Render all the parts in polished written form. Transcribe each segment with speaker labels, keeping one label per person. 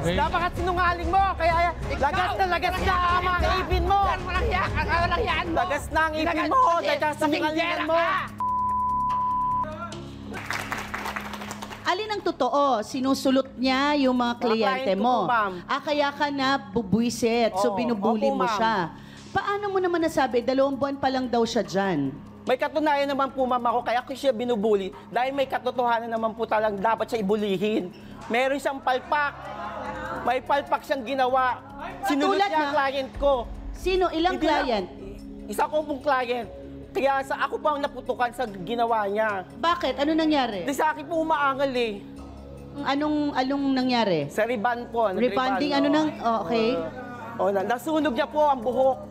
Speaker 1: Dapat sinungaling mo, kaya lagas na ang mga ipin mo. Lagas na ang ipin mo, dahil sinungalingan mo.
Speaker 2: Alin ang totoo? Sinusulot niya yung mga kliyente mo. Kaya ka na bubuisit, so binubuli mo siya. Paano mo naman nasabi, 2 buwan pa lang daw siya dyan?
Speaker 1: May katunayan naman po, ma'am, ako, kaya ko siya binubuli. Dahil may katotohanan naman po talagang dapat siya ibulihin. Meron siyang palpak. May palpak siyang ginawa. Sinunod niya ang client ko.
Speaker 2: Sino? Ilang client?
Speaker 1: Isa ko pong client. Kaya ako pa ang naputukan sa ginawa niya.
Speaker 2: Bakit? Ano nangyari?
Speaker 1: Di sa akin po umaangal eh.
Speaker 2: Anong nangyari?
Speaker 1: Sa riban po.
Speaker 2: Rebonding, ano nang... Oh, okay.
Speaker 1: Nasunog niya po ang buhok.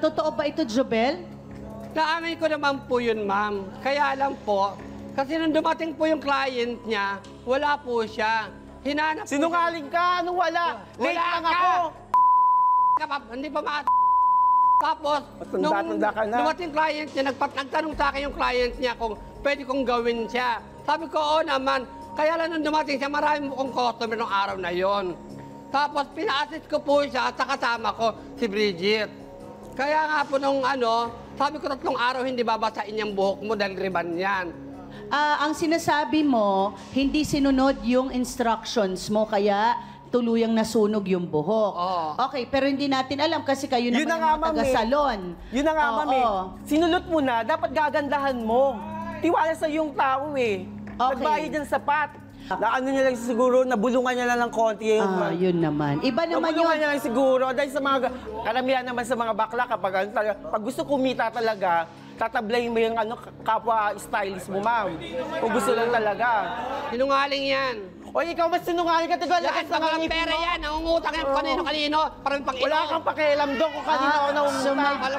Speaker 2: Totoo ba ito, Jobel?
Speaker 3: Naamin ko naman po yun, ma'am. Kaya lang po, kasi nung dumating po yung client niya, wala po siya. Hinanap po
Speaker 1: Sinungaling ka? Anong wala? Late lang
Speaker 3: ka!
Speaker 1: ako.
Speaker 3: Hindi pa Tapos,
Speaker 1: Matanda ka na.
Speaker 3: dumating client niya, nagtanong sa akin yung client niya kung pwede kong gawin siya. Sabi ko, oo naman. Kaya lang nung dumating siya, marami mo kong customer nung araw na yon. Tapos, pina-assist ko po siya at kasama ko si Bridget. Kaya nga po nung sabi ko 3 araw hindi babasain yung buhok mo dahil riban yan.
Speaker 2: Ang sinasabi mo, hindi sinunod yung instructions mo, kaya tuluyang nasunog yung buhok. Okay, pero hindi natin alam kasi kayo naman yung mga taga-salon.
Speaker 1: Yun na nga, ma'am eh. Sinulot mo na, dapat gagandahan mo. Tiwala sa yung tao eh. Nagbayad yung sapat. Na ano niya lang siguro, nabulungan niya lang ng konti.
Speaker 2: Yun naman. Iba naman yun.
Speaker 1: Nabulungan niya lang siguro. Dahil sa mga, karamihan naman sa mga bakla, pag gusto kumita talaga, tatablayin mo yung kapwa stylist mo, ma'am. Kung gusto lang talaga.
Speaker 3: Sinungaling yan.
Speaker 1: O ikaw mas sinungaling ka, tiga,
Speaker 3: Lakas ng mga pera yan, nangungutang yan kanino-kanino, parang pang-ino.
Speaker 1: Wala kang pakialam doon kung kanino ako nangungutang.